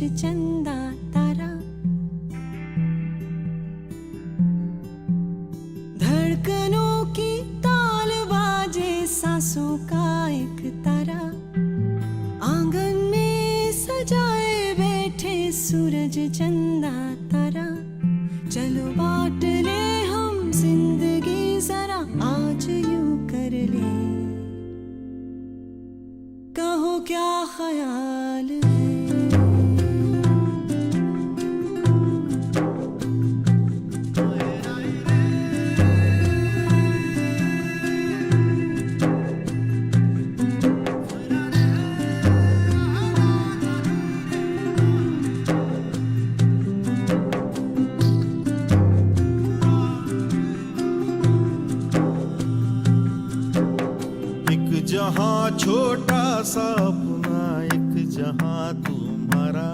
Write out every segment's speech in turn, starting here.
चंदा तारा, धड़कनों की ताल बाजे सांसों का एक तारा, आंगन में सजाए बैठे सूरज चंदा तारा। चलो बांट ले हम जिंदगी जरा आज यूं कर ले, कहो क्या ख्याल है। जहाँ छोटा सा अपना एक जहाँ तुम्हारा,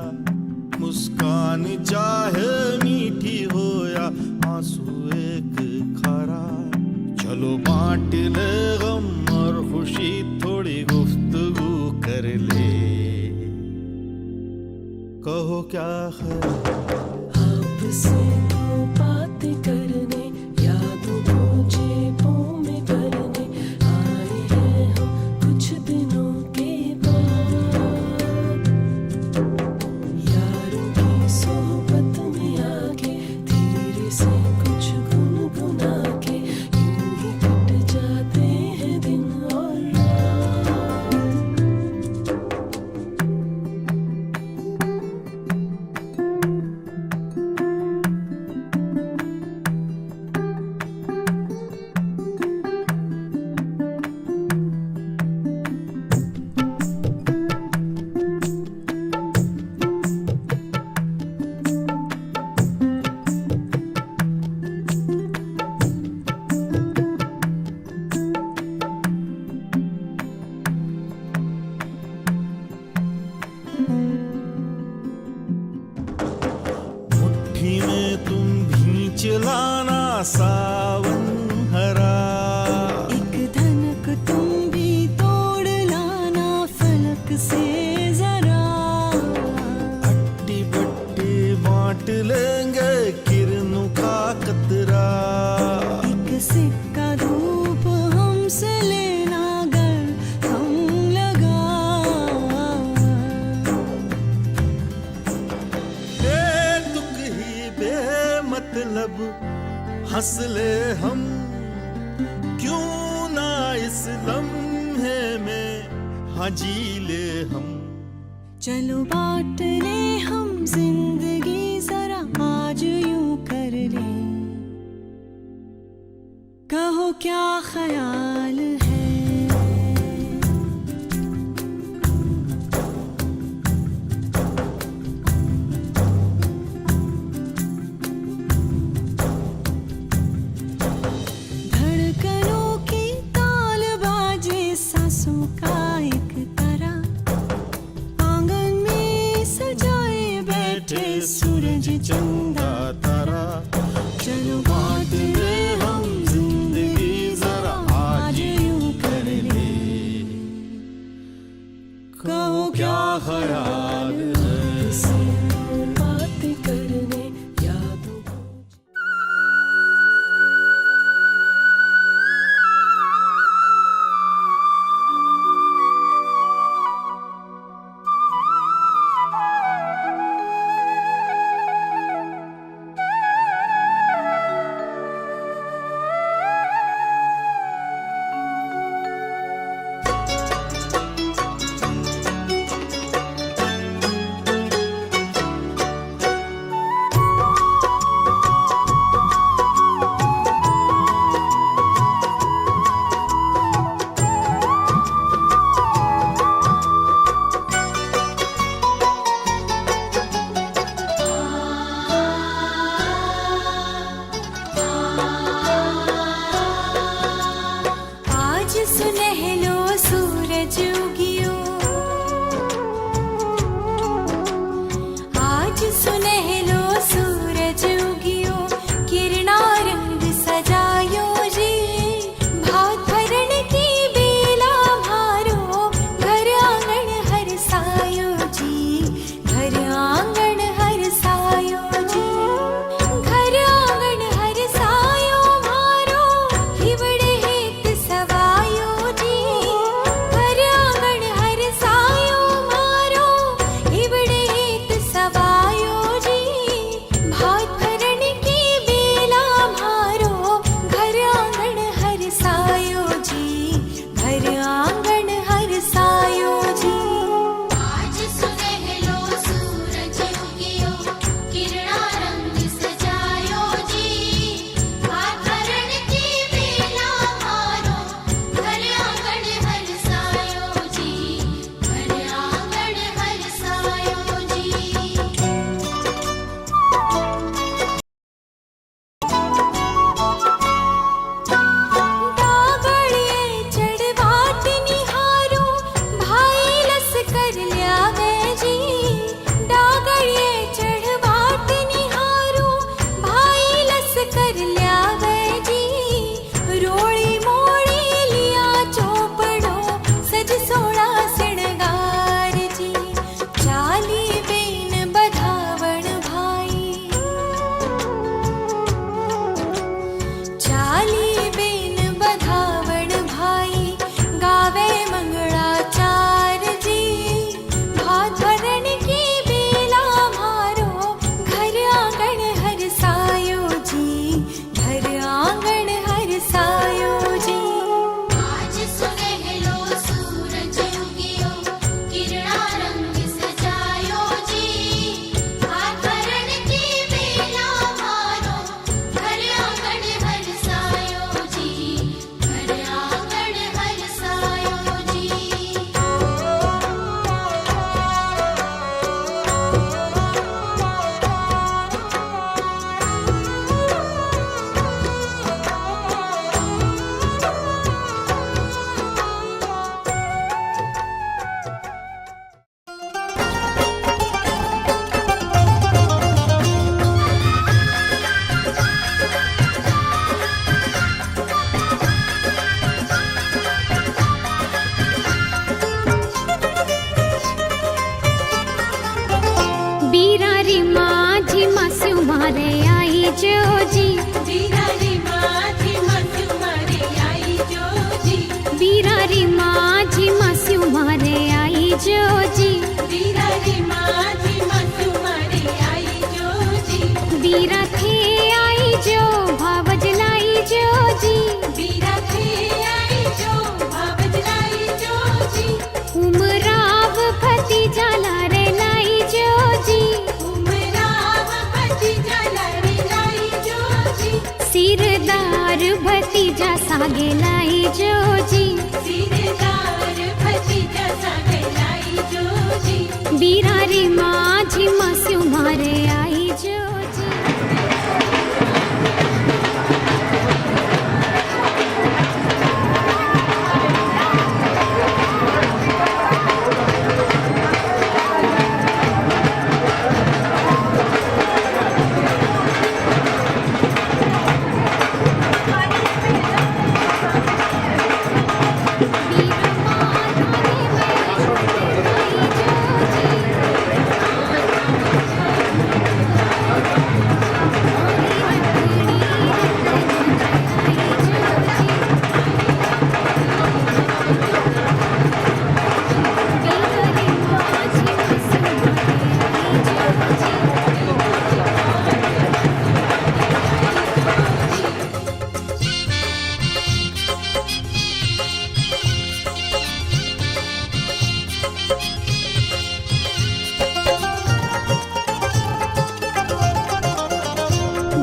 मुस्कान चाहे मीठी हो या आंसू एक खारा। चलो बांट ले गम और खुशी, थोड़ी गुफ्तगू कर ले, कहो क्या ख्याल। आपसे तो बातें करने, यादों को जेबों में करने आए हैं हम कुछ दिनों के बाद। यारों की सोहबत में आके धीरे से कुछ गुनगुना के यूं ही कट जाते हैं दिन और रात। मुट्ठी में तुम भी चलाना सावन हरा, एक धनक तुम भी तोड़ लाना फलक से जरा। अट्टी बट्टी बांट लेंगे किरणों का कतरा। एक सिक्का धूप हमसे लेना गर हम लगा। बेतुक ही बेमतलब हंस ले हम, क्यों ना इस लम्हे में हाँ जी ले हम। चलो बांट ले हम जिंदगी जरा आज यूं कर ले, कहो क्या ख्याल है। धड़कनों की ताल बाजे सांसों का एक तारा, आंगन में सजाए बैठे सूरज चंदा तारा। चलो बांट ले हम जिंदगी जरा आज यूं जोजी बीरारी माझी मस्यू मारे आई जोजी बीरारी माझी मास्यू मारे आई जोजी बीरारी माझी मस्यू मारे आई जोजी बीरा थे आई जो भावज लाई जोजी बीरा थे आई जो भावज लाई जोजी उमराव भतीजा लारे लाई जोजी उमराव भतीजा लारे लाई जोजी सिरदार भतीजा सागे लाई जोजी सिरदार भतीजा सागे लाई जोजी बीरारी माझी मास्यू मारे आई जोजी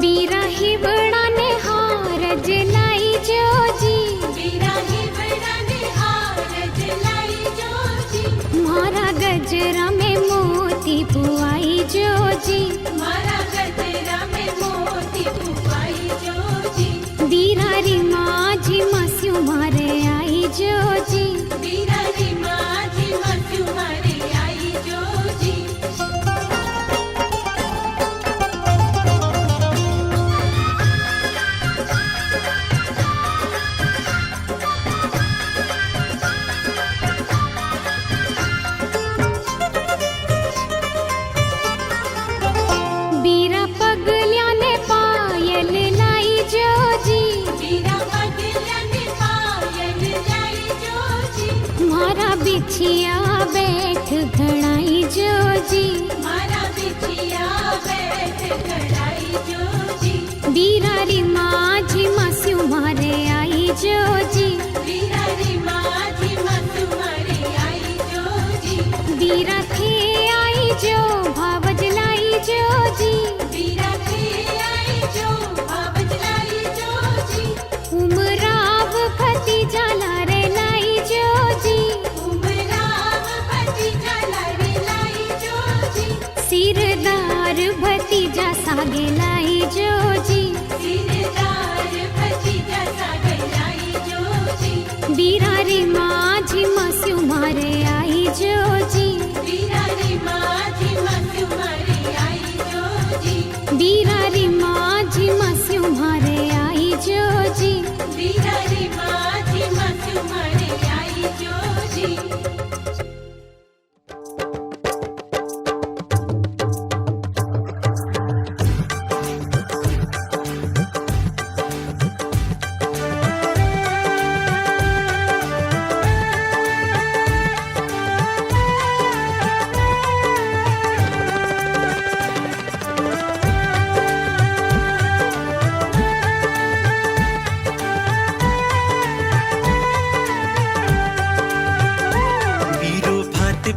बीरा ही बड़ा ने हारज लाई जोजी बीरा ही बड़ा निहार जलाई जोजी मारा गजरा में मोती पुआई जोजी मारा गजरा में मोती पुआई जोजी बीरारी माझी मास्यू मारे आई जोजी बीरारी माझी मस्यू मारे आई जोजी बीरा पगलिया ने पायल लाई जोजी बीरा पगलिया ने पायल लाई जोजी मारा बिछिया बैठ घड़ाई जोजी मारा बिछिया बैठ खड़ाई जोजी बीरारी माझी मास्यू मारे आई जोजी बीरारी माझी मस्यू मारे आई जोजी बीरा थे आई जो भावज लाई जोजी बीरा थे आई जो भावज लाई जोजी उमराव भतीजा लारे लाई जोजी उमराव भतीजा लारे लाई जोजी सिरदार भतीजा सागे लाई जोजी सिरदार भतीजा सागे लाई जोजी बीरारी माझी मास्यू मारे आई जोजी बीरारी माझी मस्यू मारे आई जोजी बीरारी माझी मास्यू मारे आई जोजी बीरारी माझी मस्यू मारे आई जोजी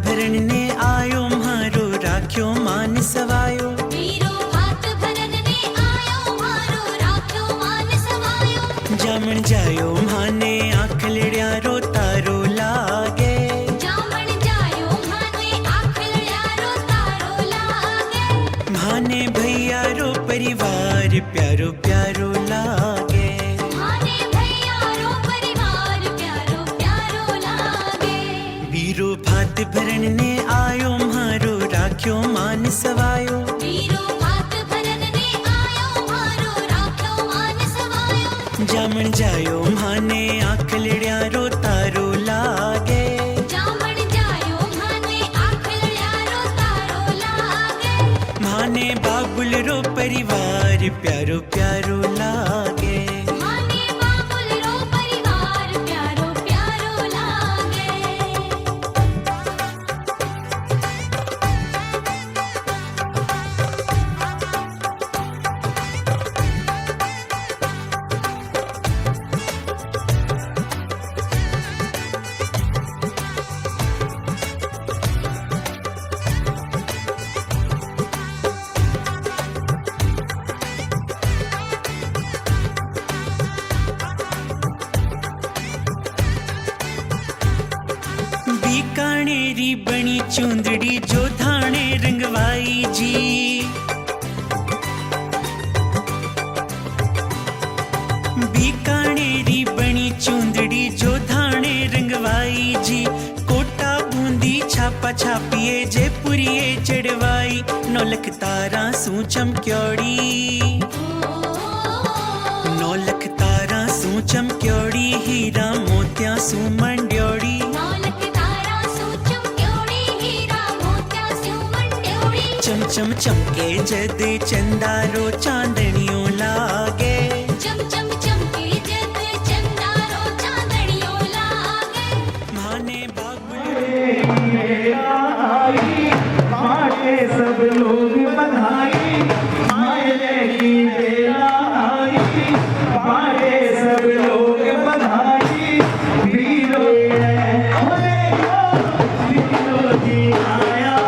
भरण ने आयो मारो राख्यो मान सवायो वीरो भात भरन ने आयो मारो राख्यो मान सवायो जामण जायो माने आँख लड़िया रो तारो लागे जामण जायो माने आँख लड़िया रो तारो लागे माने भैया रो परिवार प्यारो प्यारो लागे माने भैया रो परिवार प्यारो प्यारो लागे वीरो भात भरण ने आयो मारो राख्यो मान सवायो वीरो भात भरन ने आयो मारो राख्यो मान सवायो जामण जायो माने आँख लड़िया रो तारो लागे जामण जायो माने आँख लड़िया रो तारो लागे माने बाबुल रो परिवार प्यारो बीकानेरी बनी चुंदड़ी जो धाणे रंगवाई जी। बीकानेरी बनी चुंदड़ी जो धाणे रंगवाई जी। कोटा बूंदी छापा छापिए जयपुरिये चढ़वाई। नौलख तारा सू चमक्योड़ी, नौलख तारा सू चमक्योड़ी। हीरा मोतिया सू मंड्योड़ी, नौलख तारा सू चमक्योड़ी। हीरा मोतिया सू मंड्योड़ी। चम चम चमके जद चंदारो चांदनियों लागे। चम चम चमके जद चंदारो चांदनियों लागे। माने बाबुल मारे सब लोग बधाई, मायने की बेला आई। मारे सब लोग बधाई, वीरो वीरो जी आया हमारे आगे। वीरो जी आया।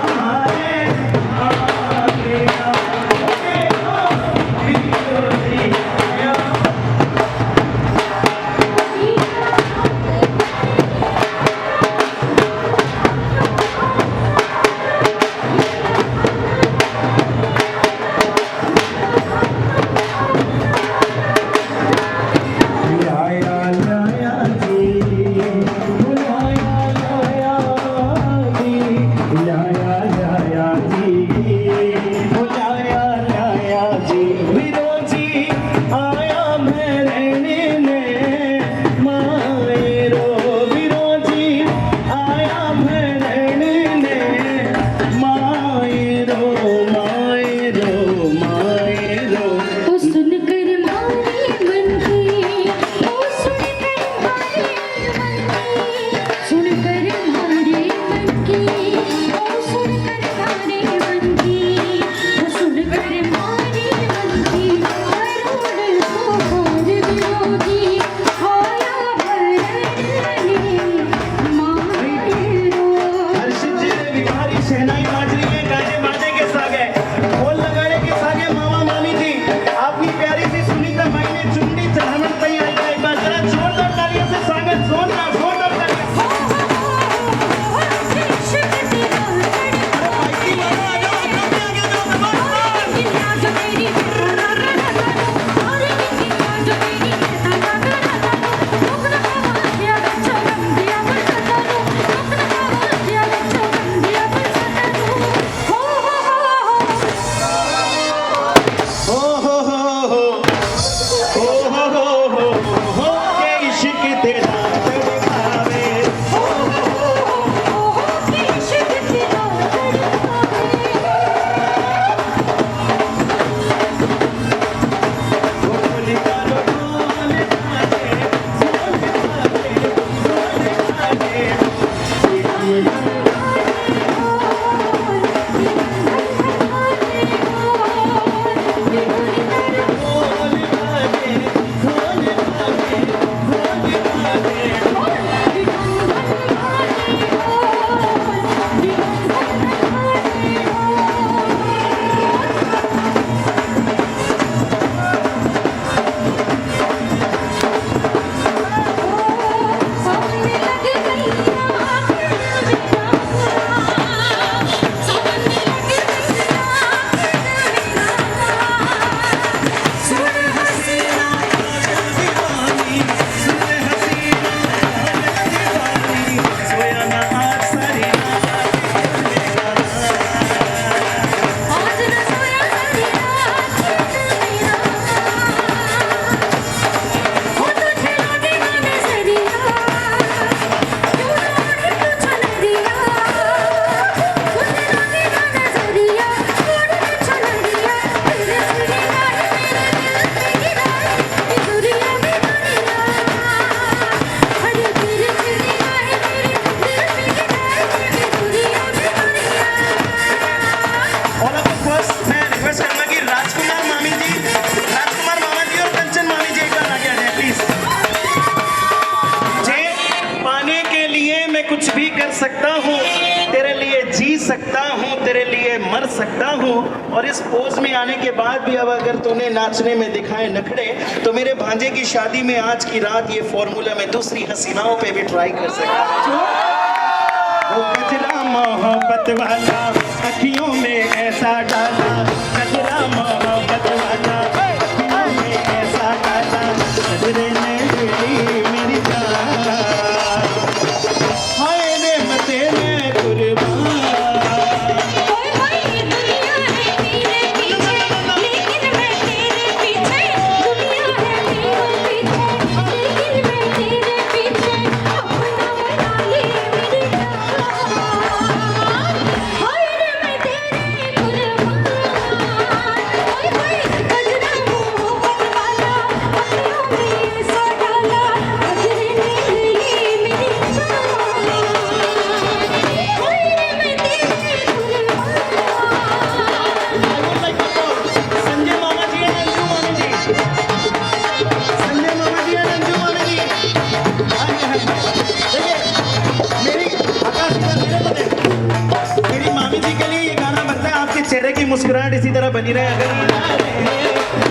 सकता हूँ, तेरे लिए जी सकता हूँ, तेरे लिए मर सकता हूँ। और इस पोज में आने के बाद भी अब अगर तूने नाचने में दिखाए नखड़े, तो मेरे भांजे की शादी में आज की रात ये फॉर्मूला मैं दूसरी हसीनाओं पे भी ट्राई कर सकता हूँ। वो गजरा मोहब्बत वाला अखियों में ऐसा डाला, गजरा मोहब्बत वाला अखियों में ऐसा डाला, गजरे ने ले ली मेरी जान, हाय रे मैं तेरे कुर्बान। ओए ओए ये दुनिया है मेरे पीछे, लेकिन मैं तेरे पीछे, दुनिया है मेरे पीछे, लेकिन मैं तेरे पीछे, अपना बना ले मेरी जान, हाय रे मैं तेरे कुर्बान। ओए ओए गजरा मोहब्बत वाला अखियों में ऐसा डाला, गजरे ने ले ली मेरी जान, हाय रे मैं तेरे कुर्बान। संजय मामा जी and अंजू मामी जी, संजय मामा जी and अंजू मामी जी, देखिए मेरी आकाश इधर मेरे को देख, मेरी मामी जी के लिए ये गाना बनता है, आपके चेहरे की मुस्कुराहट इसी तरह बनी रहे। अगर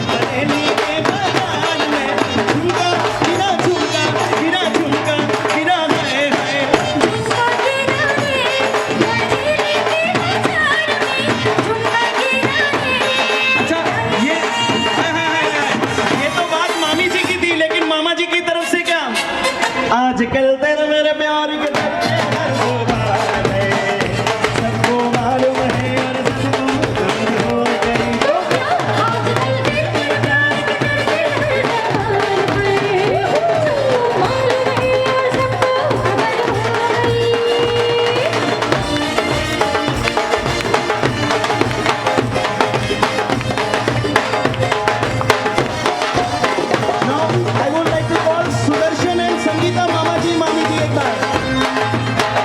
बरेली के बागान में झुमका गिरा झुमका गिरा झुमका गिरा हाय हाय, झुमका गिरा रे बरेली के बाजार में, झुमका गिरा रे। अच्छा ये ये तो बात मामी जी की थी, लेकिन मामा जी की तरफ से क्या, आजकल तेरे मेरे प्यार के दर्द हर बार है, सबको मालूम है और सबको करी तो आजकल तेरे प्यार के दर्द हर जवान है, सबको मालूम है और सबको खबर हो गई। Now I would like to call Sudarshan and Sangeeta Mama ji, Mami ji एक बार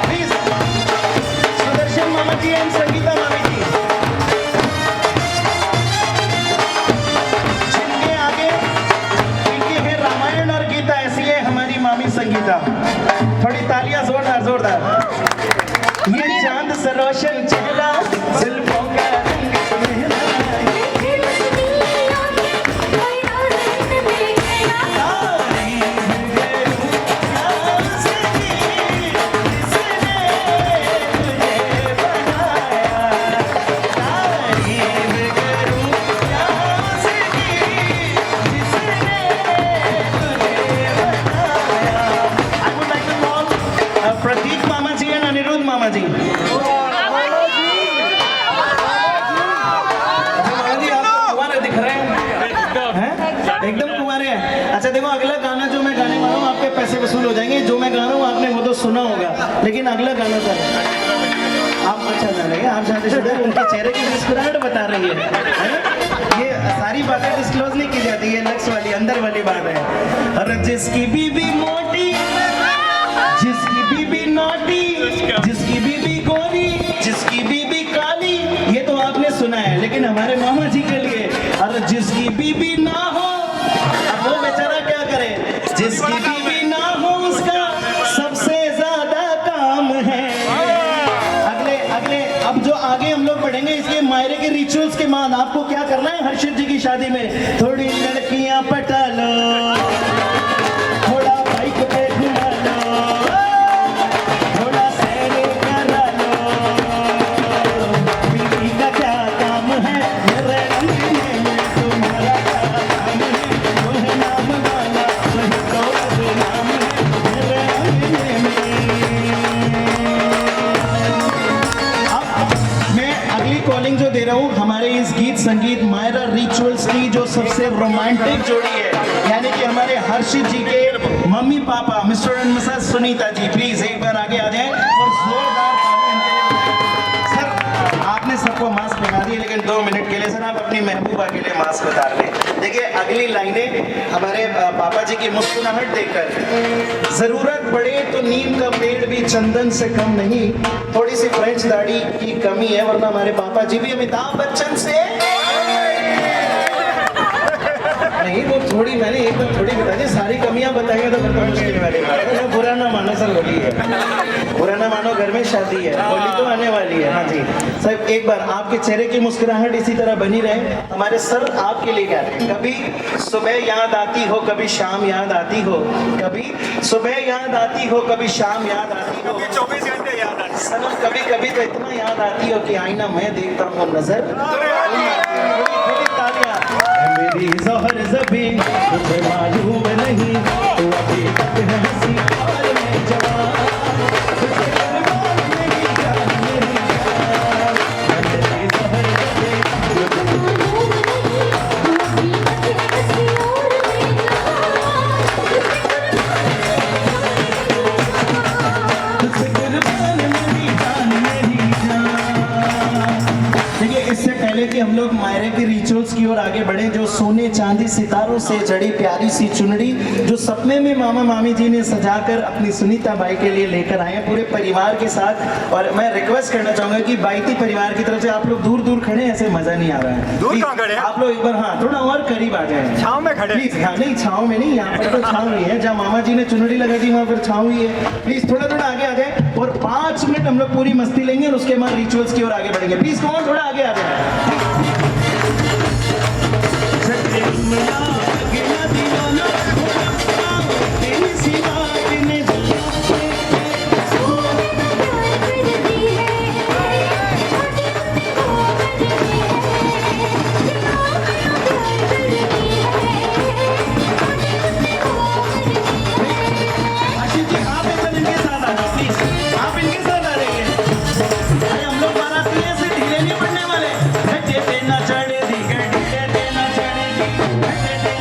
please, Sudarshan Mama ji and Sangeeta Mami ji, जिनके आगे इनकी है रामायण और गीता, ऐसी है हमारी मामी संगीता, थोड़ी तालियां जोरदार जोरदार। ये चांद सा रोशन चेहरा, जुल्फों का रंग सुनहरा, प्रतीक मामा जी और अनिरुद्ध मामा जी। मामा जी आप तो कुंवारे दिख रहे हैं, एकदम कुंवारे हैं। अच्छा देखो अगला गाना जो मैं गाने वाला हूँ, आपके पैसे वसूल हो जाएंगे, जो मैं गा रहा हूँ आपने वो तो सुना होगा, लेकिन अगला गाना सर आप अच्छा गा रहे हैं, आप शादीशुदा हैं, उनके चेहरे की मुस्कुराहट बता रही है? ये सारी बातें डिस्क्लोज नहीं की जाती, ये लक्स वाली अंदर वाली बात है। अरे जिसकी बीबी मोटी, जिसकी बीबी नोटी, जिसकी बीबी गोरी, जिसकी बीबी काली, ये तो आपने सुना है, लेकिन हमारे मामा जी के लिए अरे जिसकी बीबी ना हो, अब वो बेचारा क्या करे, जिसकी बीबी ना हो उसका सबसे ज्यादा काम है। अगले अगले अब जो आगे हम लोग बढ़ेंगे, इसके मायरे के रिचुअल्स के बाद आपको क्या करना है, हर्षित जी की शादी में थोड़ी लड़कियां पटा लो, थोड़ा बाइक पे घुमा लो, थोड़ा सैर करा लो, बीवी का क्या काम है, मेरे अंगने में तुम्हारा क्या काम है, वो है नाम वाला वही तो बदनाम है मेरे अंगने में। अब मैं अगली कॉलिंग जो दे रहा हूँ, हमारे इस गीत संगीत मायरा रिचुअल्स की जो सबसे रोमांटिक जोड़ी है, यानी कि हमारे हर्षित जी के mummy papa mister and missus Sunita ji, please एक बार आगे आ जाएं और जोरदार ताली इनके लिए बजाएं। सर आपने सबको मास्क लगा दिए, लेकिन 2 मिनट के लिए सर आप अपनी महबूबा के लिए मास्क उतार लें। देखिए अगली लाइनें हमारे पापा जी की मुस्कुराहट देखकर, जरूरत पड़े तो नीम का पेड़ भी चंदन से कम नहीं, थोड़ी सी फ्रेंच दाढ़ी की कमी है, वरना हमारे पापा जी भी अमिताभ बच्चन से नहीं, वो थोड़ी मैंने एकदम थोड़ी बता दी, सारी कमियां बताएंगे तो फिर तो मुश्किल वाली बात है। बुरा ना मानो सर, होली है, बुरा ना मानो, घर घर में शादी है, होली तो आने वाली है। हाँ जी सर, एक बार आपके चेहरे की मुस्कुराहट इसी तरह बनी रहे। हमारे सर आपके लिए क्या है, कभी सुबह याद आती हो, कभी शाम याद आती हो, कभी सुबह याद आती हो, कभी शाम याद आती हो, 24 घंटे याद आती सनम कभी कभी तो इतना याद आती हो कि आईना मैं देखता हूँ नजर थोड़ी तालियां। मेरी ज़ोहर ज़बी तुझे मालूम नहीं, तू अभी तक है हंसी और मैं जवान, तुझे कुर्बान मेरी जान, मेरी जान। मेरी ज़ोहर ज़बी तुझे कुर्बान मेरी जान, मेरी जान। देखिए इससे पहले कि हम लोग मायरे के रिचुअल्स की ओर आगे बढ़े, जो सोने चांदी सितारों से जड़ी प्यारी सी चुनरी जो सपने में मामा मामी जी ने सजाकर अपनी सुनीता बाई के लिए लेकर आए हैं पूरे परिवार के साथ। और मैं रिक्वेस्ट करना चाहूंगा कि बाईती परिवार की तरफ से आप लोग दूर दूर खड़े हैं, ऐसे मजा नहीं आ रहा है। दूर Please, कहाँ खड़े हैं? आप लोग एक बार हाँ थोड़ा और करीब आ जाए, छाँव में खड़े हैं। प्लीज। हाँ नहीं छाँव में नहीं, यहाँ पर तो छाँव ही है, जहाँ मामा जी ने चुनरी लगा दी वहाँ पर छाँव ही है। प्लीज थोड़ा थोड़ा आगे आ जाए और 5 मिनट हम लोग पूरी मस्ती लेंगे और उसके बाद रिचुअल्स की ओर आगे बढ़ेंगे। प्लीज कौन थोड़ा आगे आ जाए। आशीष जी आप एक बार इनके साथ आ जाओ प्लीज, आप इनके साथ आ जाइए। अरे हम लोग बाराती हैं, ऐसे ढीले नहीं पड़ने वाले। घटे पे ना चढ़े दी, घटे पे ना चढ़े दी, घटे पे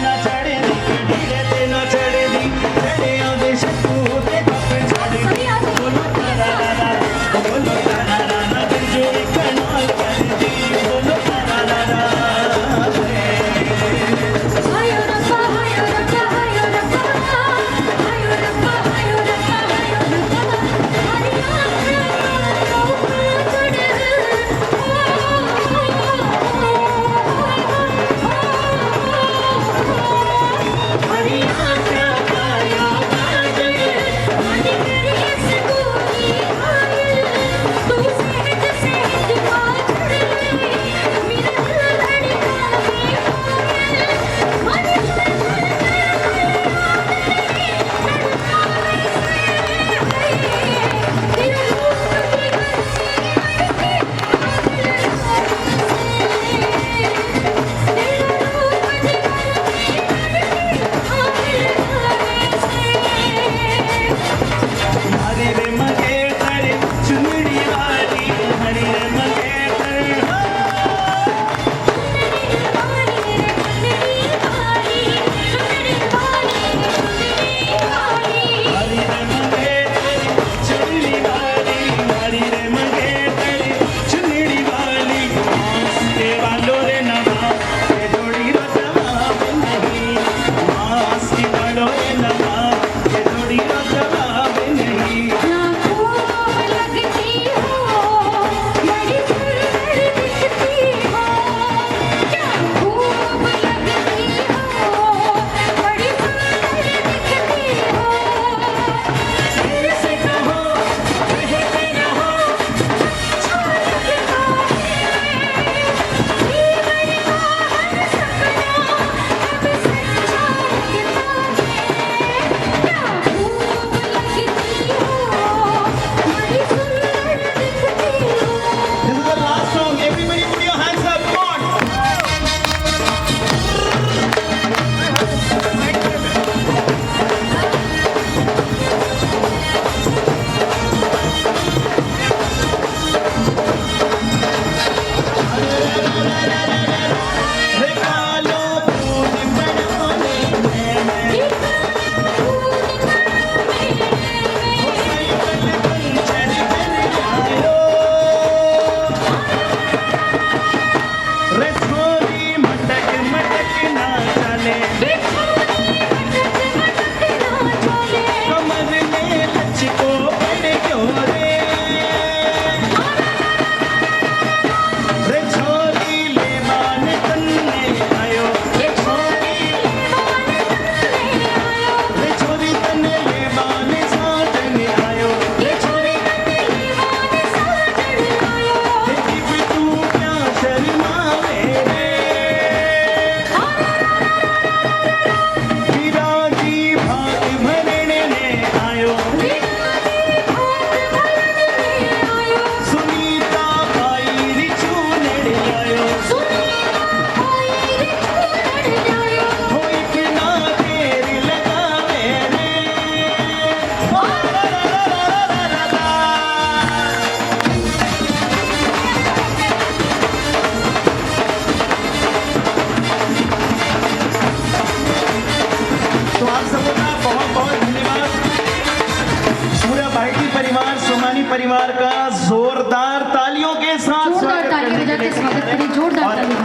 परिवार का जोरदार तालियों के साथ जोरदार तालियां बजा के स्वागत करें, जोरदार तालियां।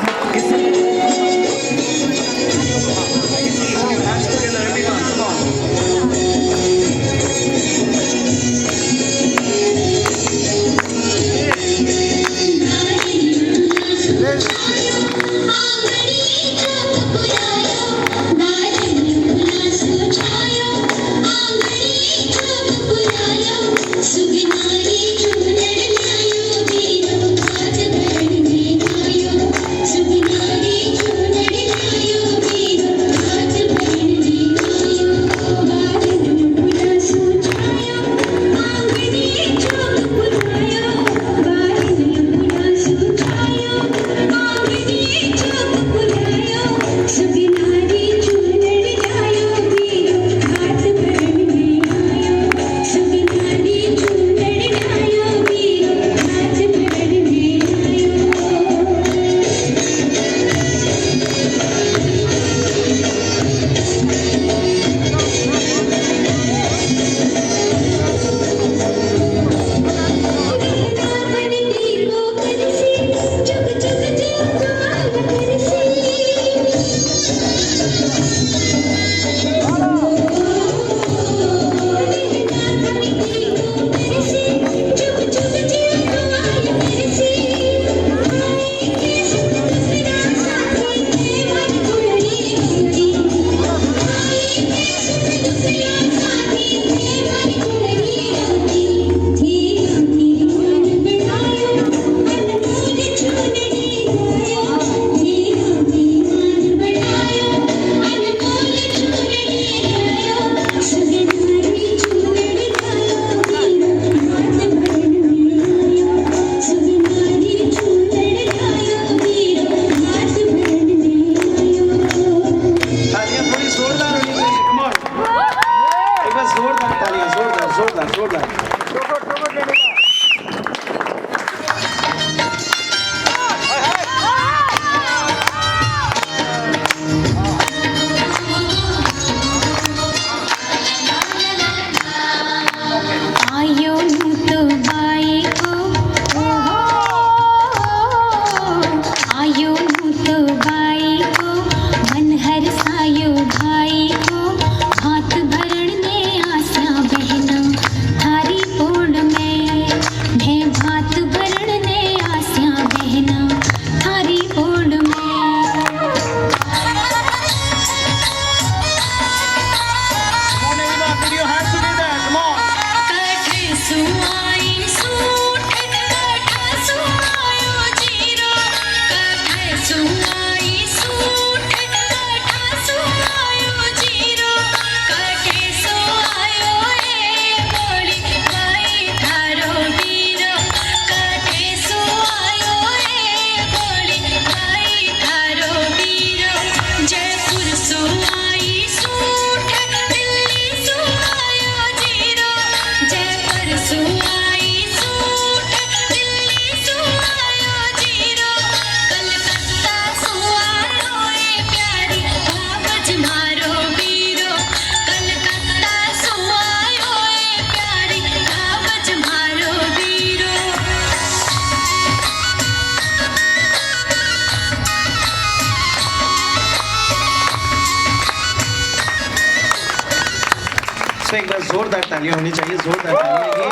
तो एक बार जोरदार तालियां होनी चाहिए, जोरदार तालियां।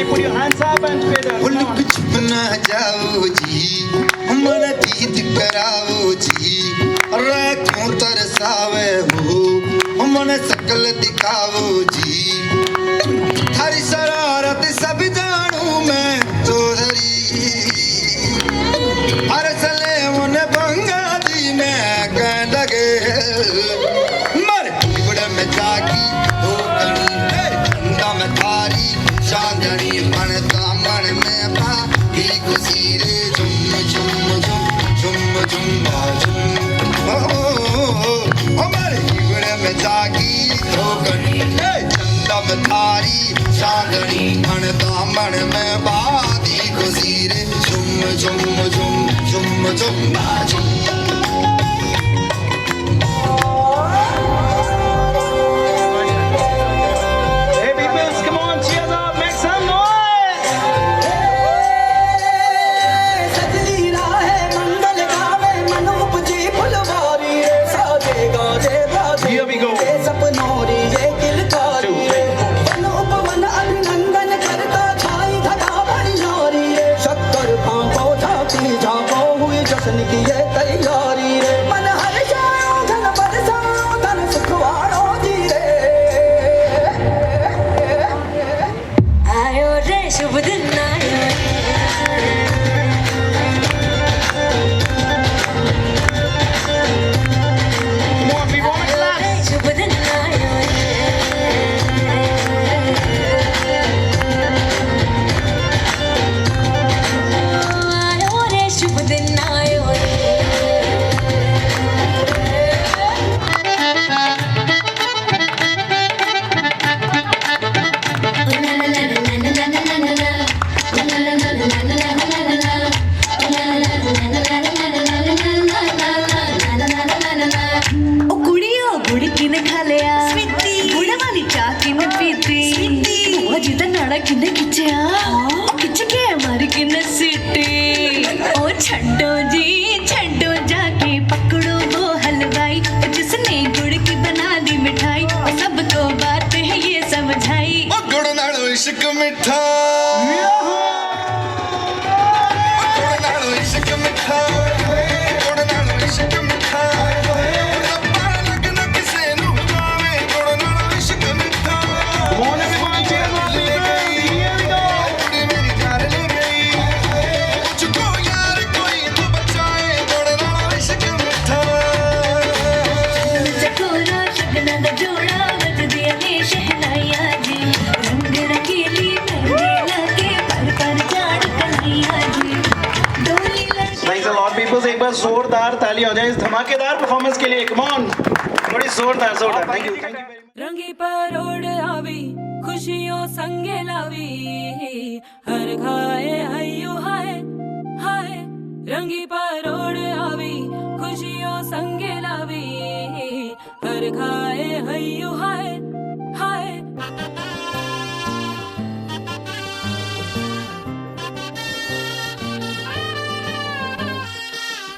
Put your hands up and play that. Look छुप ना जाओ जी, हमारा दीद कराओ जी, राखों तरसावे हो, हमारे शकल दिखाओ जी, थारी शरारत सब जानू मैं तो धरी, अरे चले मुने बंगा दी मैं कह लगे, मर बुढ़े में जागी दो कणी, ठंडा में चांदनी मन दामन में बांधी खुशी रे झुम झुम झुम झुम झुम झुम हमारे हिगड़े में जागी धोगनी चंदा में थारी चांदनी मन दामन में बांधी खुशी रे झुम झुम झुम झुम झुम झुम Hey peoples, come on, cheers up, make some noise. सजली राहे मंगल गावे मन उपजे फुलवारी रे साजे गाजे बाजे Here we go. सपनोरी ये किलकारी रे वन उपवन अभिनंदन करता छाई धगा भरी नारी रे शक्कर पांपो झांकी झांको हुई जश्न की ये तैयारी रे मन हर जाओ धन बरसाओ धन सुखवाड़ो जी रे आयो रे शुभ दिन आयो Come on, we want to clap. रे शुभ दिन आयो आयो रे शुभ दिन आयो ओ कुड़ियो गुड़ किने खा लिया गुड़ वाली चाह किने पीती ओ जिदा नाड़ा किने खिंचया खिंच के मारी किने सीटी ओ छड्डो जाके पकड़ो वो हलवाई जिसने गुड़ की बना दी मिठाई और सबको बात है ये समझाई ओ गुड़ नालो इश्क मिठा गुड़ नालो इश्क मिठा गुड़ नालो इश्क मिठा रब्बा लगन किसे नु गावे गुड़ नालो इश्क मिठा Come on, everyone, cheers up, peoples. Here we go. कुड़ी मेरी जान ले गई मुझको यार कोई तो बचाए गुड़ नालो इश्क मिठा चकोरा शगना दा जोड़ा बज दिया ने शहनाइया जी रंग रंगीली मेहंदी लगे पर जाड़ कन्हैया जी डोली लड़की Thanks a lot, peoples. एक बार जोरदार ताली हो जाए इस धमाकेदार परफॉर्मेंस के लिए. Come on. बड़ी जोरदार. Thank you very much. रंगी परोड़ आवी खुशियों संगे लावी हर खाए हयो हाय हाय रंगी परोड़ आवी खुशियों संगे लावी हर खाए हयो हाय हाय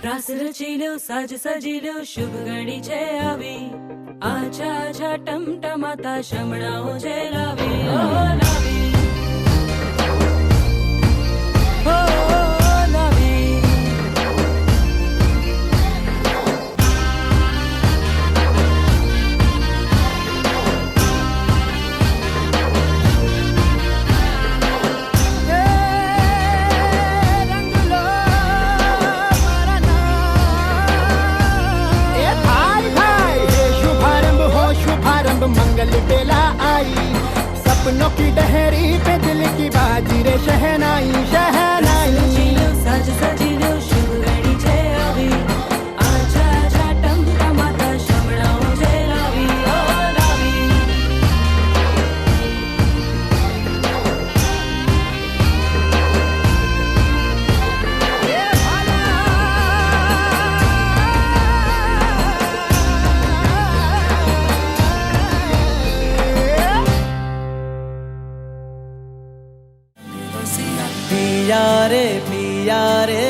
रास रचिलो साज सजिलो शुभ घड़ी छे आवी आछा आछा टमटमाता शमणाओ छे लावी ओ लावी ओ लावी शुभारंभ मंगल बेला आई सपनों की डहरी पे दिल की बाजी रे शहनाई शहनाई सजिलो साज सजिलो शुभ घड़ी छे आवी आछा आछा टमटमाता शमणाओ छे लावी ओ लावी पिया रे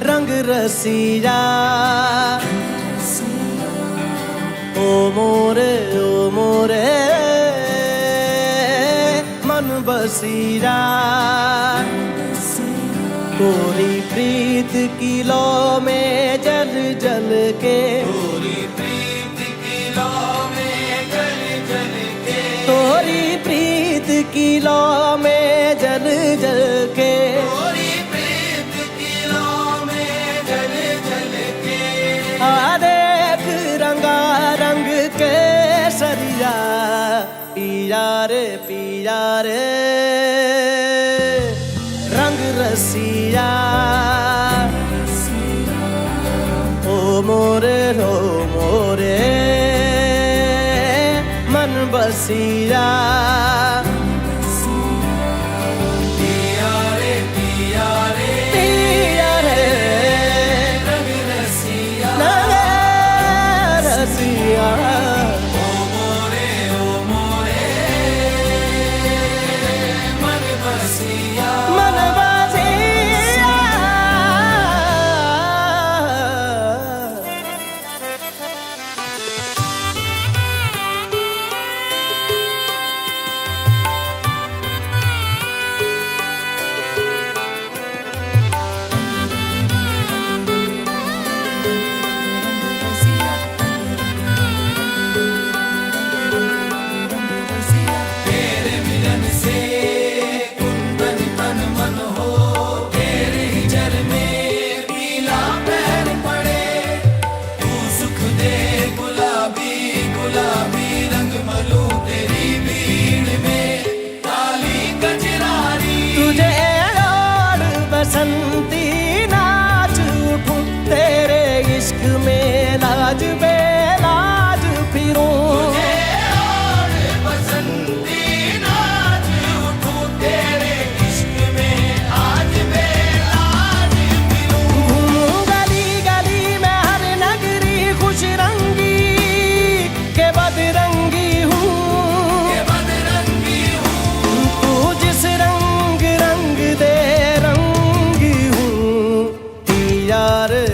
रंग रसिया ओ मोरे मन बसिया तोरी प्रीत की लो में जल जल के तोरी प्रीत की लो में जल जल के आ देख रंगा रंग के सरिया पिया पिया रे रंग रसिया ओ मोरे मन बसिया पिया रे रंग रसिया मन बसिया तुझे और बसंती नाच उठूं तेरे इश्क में लाज बेलाज फिरूं घूमूं गली गली में हर नगरी खुश रंगी के बदरंगी हूँ तू जिस रंग दे रंगी हूँ पिया रे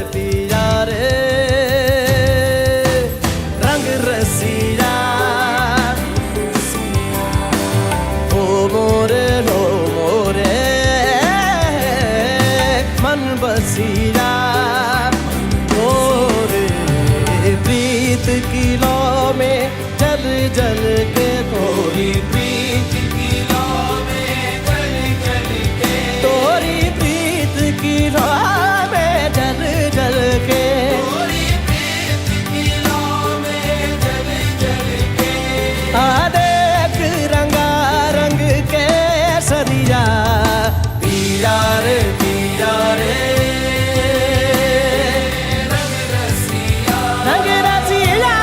रंग रसिया ओ मोरे मन बसिया मोरे प्रीत की लौ में जल जल के तोरी प्रीत की लौ में जल जल के तोरी प्रीत की लौ में जल जल के तोरी प्रीत की लौ में जल जल के आ देख रंगा रंग के सरिया पिया रे रंग रसिया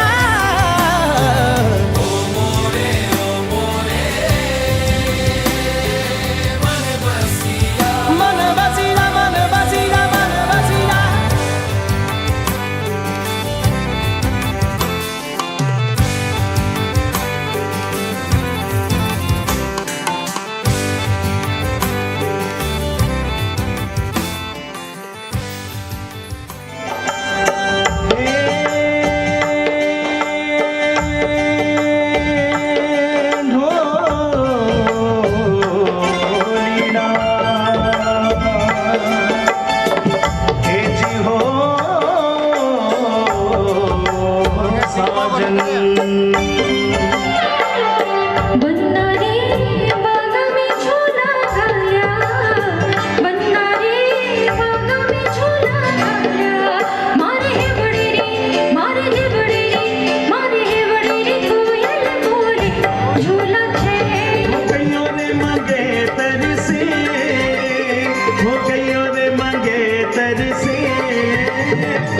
मन बसिया बन्ना रे बाग में झूला खाया बन्ना रे बाग में झूला खाया मारे है बड़े रे कोयल बोले झूला छे हो गइयो रे मांगे तरसे हो गइयो रे मांगे तरसे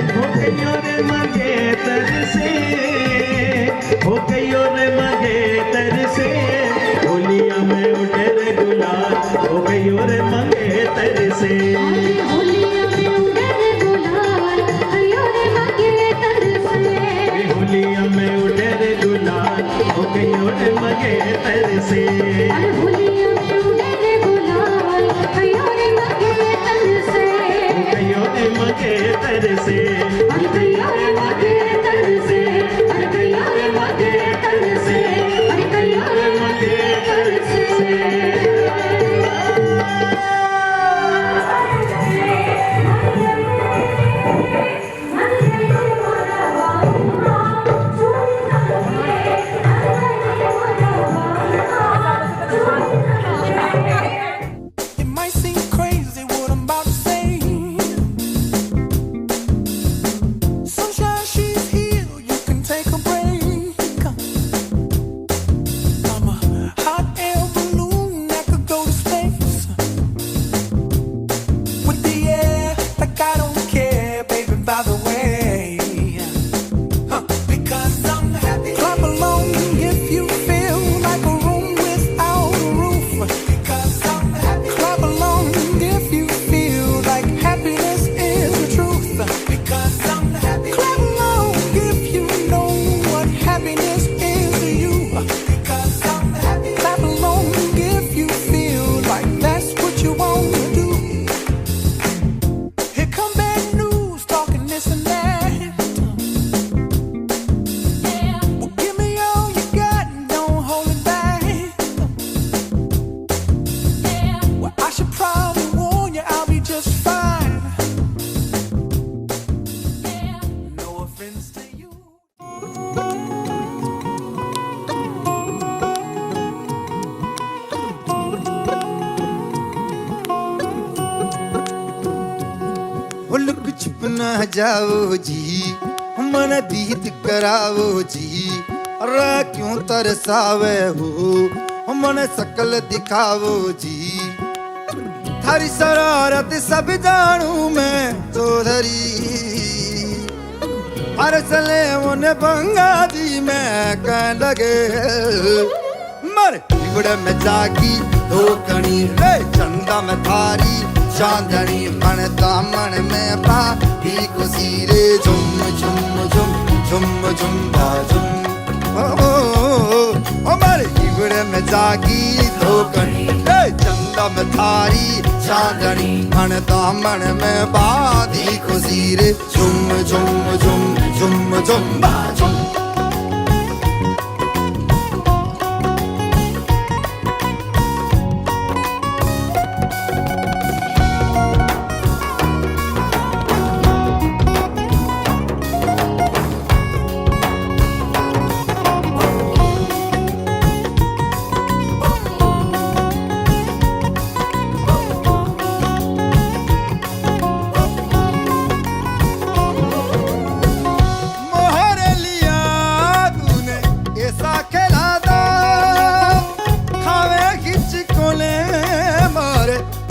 हो गइयो रे मांगे तरसे हो गइयो रे मांगे तरसे होलिया में उठे रे गुलाल हो गइयो रे मांगे तरसे होलिया में उड़े गुलाल अयो रे मांगे तरसे होलिया में उठे रे गुलाल हो गइयो रे मांगे तरसे अरे होलिया में उड़े गुलाल अयो रे मांगे तरसे हो गइयो रे मांगे तरसे अरे कहियो रे मांगे तरसे अरे कहियो रे मांगे तरसे अरे कहियो रे मांगे तरसे It might seem crazy what I'm about to say. जाओ जी मन दीद करावो जी अरे क्यों तरसावे हो मन शकल दिखावो जी थारी शरारत सब जानू मैं चौधरी हर सले मुने बंगा दी मैं कह लगे मर बिगड़ में जागी धोकनी रे चंदा में थारी चांदनी मन दामन में बादी खुशी रे झुम झुम झुम झुम झुम झुम ओ मर बिगड़ में जागी धोकनी रे चंदा में थारी चांदनी मन दामन में बादी खुशी रे झुम झुम झुम झुम झुम झुम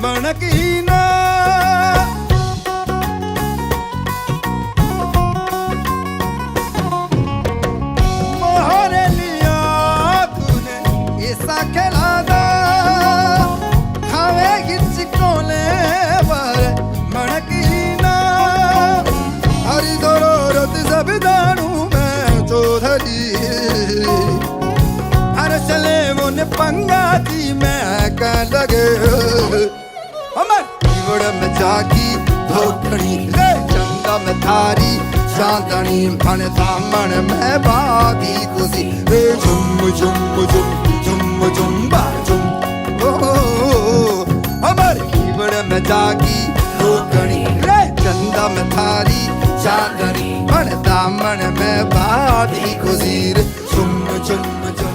मनकीना मोहरे लिया तूने ऐसा खेला दा खावे किसकोले पर मनकीना हरी जरूरत सब जानू मैं चौधरी हर चले मुन पंगा दी मैं कह लगे अमर बिगड़ में जागी धोकनी रे चंदा में थारी चांदनी मन दामन में बादी खुशी रे झुम झुम झुम झुम झुम झुम अमर बिगड़ में जागी धोकनी रे चंदा में थारी चांदनी मन दामन में बादी खुशी रे झुम झुम झुम